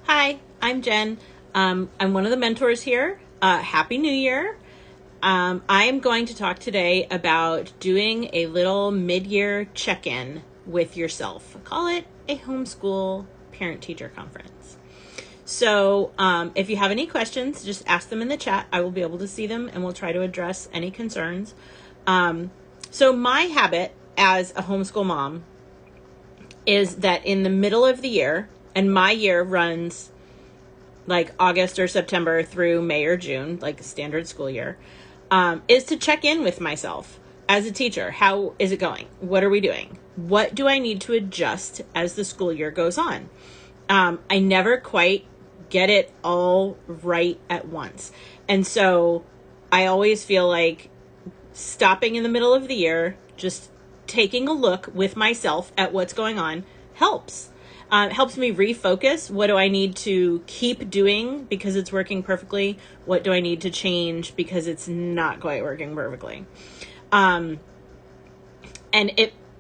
Hi, I'm Jen. I'm one of the mentors here. Happy New Year. I am going to talk today about doing a little mid-year check-in with yourself. Call it a homeschool parent-teacher conference. So if you have any questions, just ask them in the chat. I will be able to see them and we'll try to address any concerns. So my habit as a homeschool mom is that in the middle of the year, and my year runs like August or September through May or June, like a standard school year, is to check in with myself as a teacher. How is it going? What are we doing? What do I need to adjust as the school year goes on? I never quite get it all right at once. And so I always feel like stopping in the middle of the year, just taking a look with myself at what's going on helps. Helps me refocus. What do I need to keep doing because it's working perfectly? What do I need to change because it's not quite working perfectly? And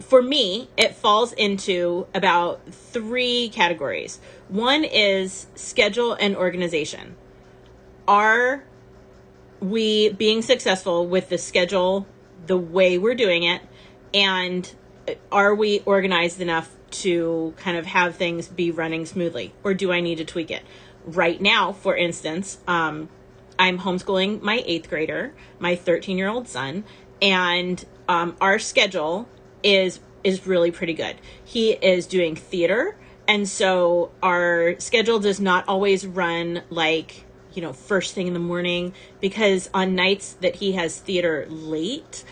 for me, it falls into about 3 categories. One is schedule and organization. Are we being successful with the schedule, the way we're doing it? And are we organized enough to kind of have things be running smoothly, or do I need to tweak it? Right now, for instance, I'm homeschooling my 8th grader, my 13-year-old son, and our schedule is really pretty good. He is doing theater, and so our schedule does not always run like, first thing in the morning, because on nights that he has theater late,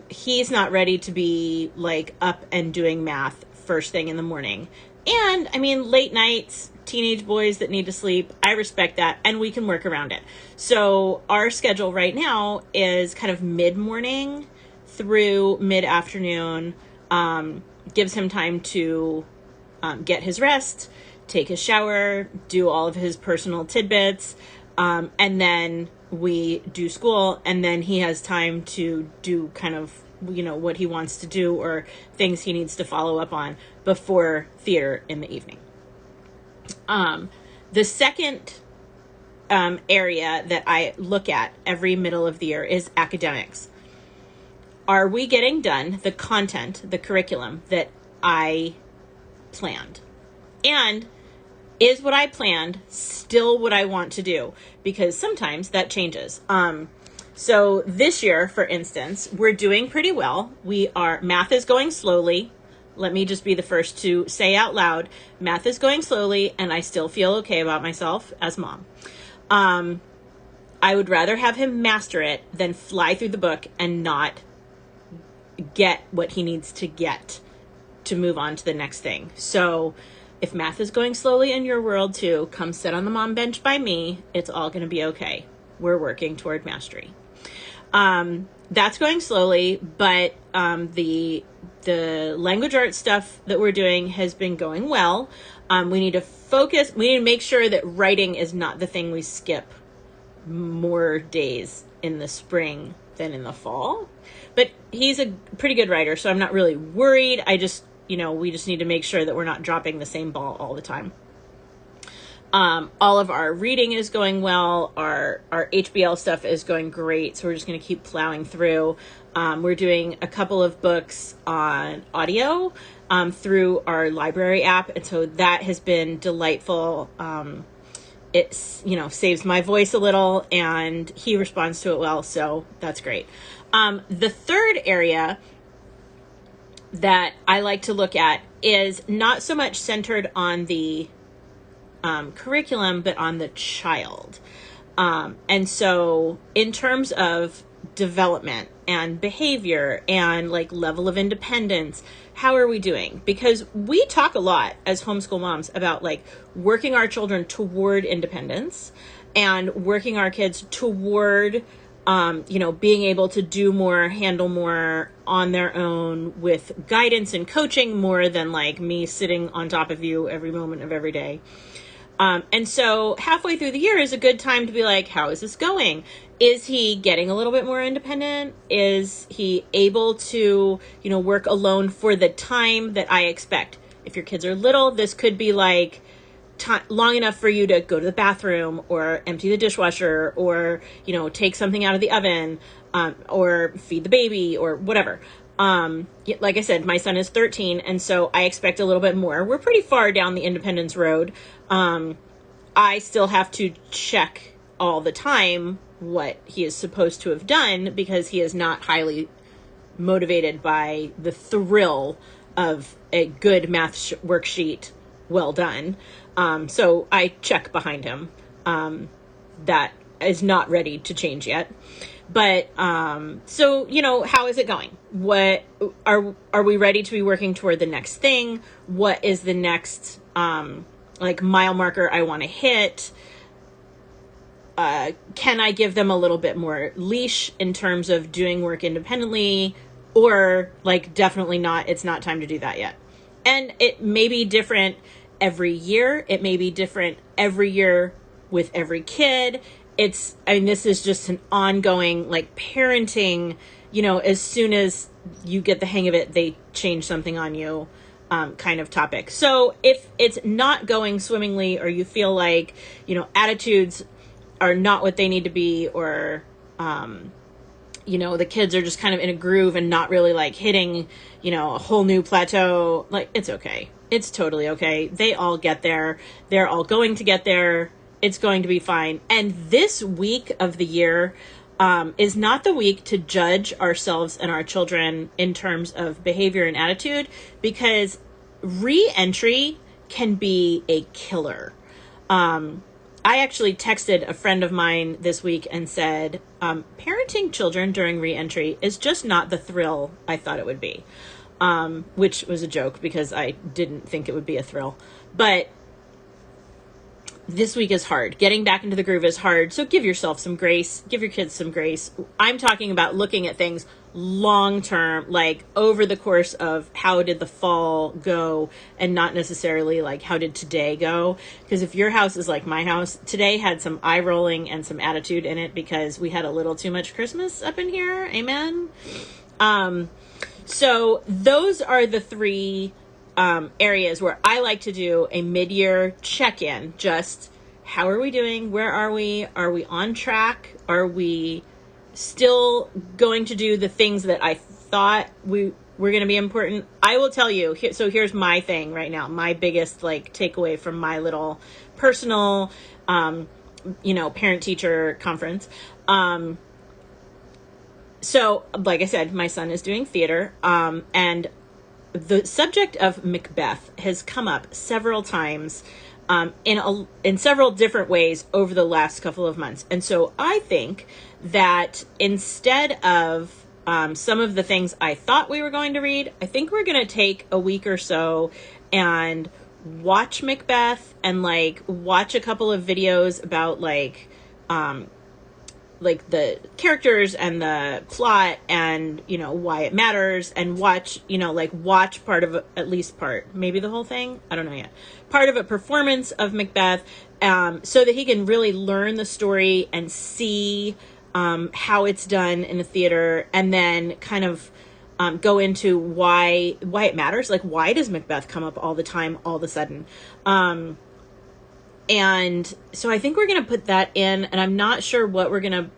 he's not ready to be like up and doing math first thing in the morning. And I mean, late nights, teenage boys that need to sleep, I respect that, and we can work around it. So our schedule right now is kind of mid-morning through mid-afternoon, gives him time to get his rest, take his shower, do all of his personal tidbits, and then we do school, and then he has time to do kind of what he wants to do or things he needs to follow up on before theater in the evening. The second area that I look at every middle of the year is academics. Are we getting done the content, the curriculum that I planned? And is what I planned still what I want to do? Because sometimes that changes. So this year, for instance, we're doing pretty well. Math is going slowly. Let me just be the first to say out loud, math is going slowly, and I still feel okay about myself as mom. I would rather have him master it than fly through the book and not get what he needs to get to move on to the next thing. So if math is going slowly in your world too, come sit on the mom bench by me. It's all going to be okay. We're working toward mastery. That's going slowly, but the language arts stuff that we're doing has been going well. We need to focus. We need to make sure that writing is not the thing we skip more days in the spring than in the fall. But he's a pretty good writer, so I'm not really worried. We just need to make sure that we're not dropping the same ball all the time. All of our reading is going well. Our HBL stuff is going great. So we're just going to keep plowing through. We're doing a couple of books on audio through our library app. And so that has been delightful. It saves my voice a little, and he responds to it well. So that's great. The third area that I like to look at is not so much centered on the curriculum, but on the child. And so in terms of development and behavior and like level of independence, how are we doing? Because we talk a lot as homeschool moms about like working our children toward independence and working our kids toward being able to do more, handle more on their own with guidance and coaching more than like me sitting on top of you every moment of every day. And so halfway through the year is a good time to be like, how is this going? Is he getting a little bit more independent? Is he able to, work alone for the time that I expect? If your kids are little, this could be like long enough for you to go to the bathroom or empty the dishwasher or, take something out of the oven, or feed the baby or whatever. Like I said, my son is 13, and so I expect a little bit more. We're pretty far down the independence road. I still have to check all the time what he is supposed to have done because he is not highly motivated by the thrill of a good math worksheet well done. So I check behind him. That is not ready to change yet. But, so, how is it going? What are we ready to be working toward the next thing? What is the next, mile marker I want to hit? Can I give them a little bit more leash in terms of doing work independently? Or definitely not, it's not time to do that yet. And it may be different every year. It may be different every year with every kid. This is just an ongoing, parenting, as soon as you get the hang of it, they change something on you, kind of topic. So if it's not going swimmingly, or you feel like, attitudes are not what they need to be, or, the kids are just kind of in a groove and not really hitting, a whole new plateau, it's okay. It's totally okay. They all get there. They're all going to get there. It's going to be fine. And this week of the year is not the week to judge ourselves and our children in terms of behavior and attitude, because re-entry can be a killer. I actually texted a friend of mine this week and said, parenting children during re-entry is just not the thrill I thought it would be, which was a joke because I didn't think it would be a thrill. But this week is hard. Getting back into the groove is hard. So give yourself some grace. Give your kids some grace. I'm talking about looking at things long term, over the course of how did the fall go, and not necessarily how did today go. Because if your house is like my house, today had some eye rolling and some attitude in it because we had a little too much Christmas up in here. Amen. So those are the three areas where I like to do a mid-year check-in. Just how are we doing? Where are we? Are we on track? Are we still going to do the things that I thought were going to be important? I will tell you. So here's my thing right now. My biggest takeaway from my little personal, parent-teacher conference. So like I said, my son is doing theater, and the subject of MacBeth has come up several times in several different ways over the last couple of months. And so I think that instead of some of the things I thought we were going to read, I think we're going to take a week or so and watch MacBeth and watch a couple of videos about the characters and the plot and, why it matters, and watch part of at least part, maybe the whole thing. I don't know yet. Part of a performance of MacBeth, so that he can really learn the story and see, how it's done in the theater, and then kind of, go into why it matters. Why does MacBeth come up all the time, all of a sudden? And so I think we're going to put that in, and I'm not sure what we're going to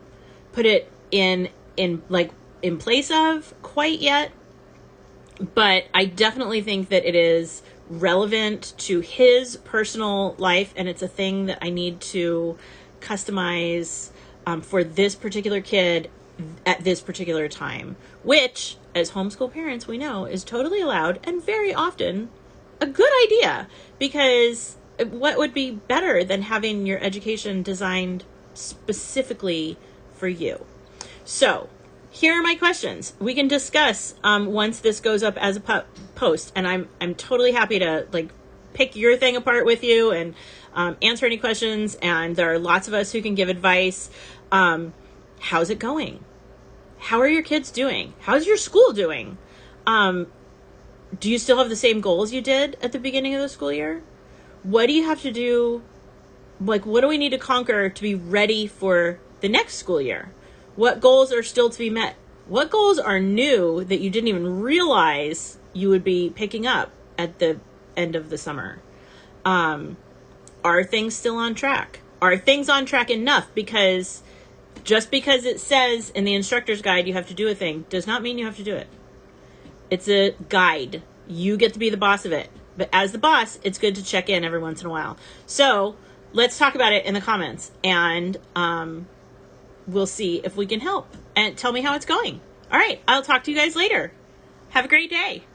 put it in place of quite yet, but I definitely think that it is relevant to his personal life, and it's a thing that I need to customize for this particular kid at this particular time, which, as homeschool parents, we know is totally allowed and very often a good idea, because what would be better than having your education designed specifically for you? So here are my questions. We can discuss once this goes up as a post, and I'm totally happy to pick your thing apart with you and answer any questions. And there are lots of us who can give advice. How's it going? How are your kids doing? How's your school doing? Do you still have the same goals you did at the beginning of the school year? What do you have to do? What do we need to conquer to be ready for the next school year? What goals are still to be met? What goals are new that you didn't even realize you would be picking up at the end of the summer? Are things still on track? Are things on track enough? Because just because it says in the instructor's guide you have to do a thing does not mean you have to do it. It's a guide. You get to be the boss of it. But as the boss, it's good to check in every once in a while. So let's talk about it in the comments, and we'll see if we can help. And tell me how it's going. All right, I'll talk to you guys later. Have a great day.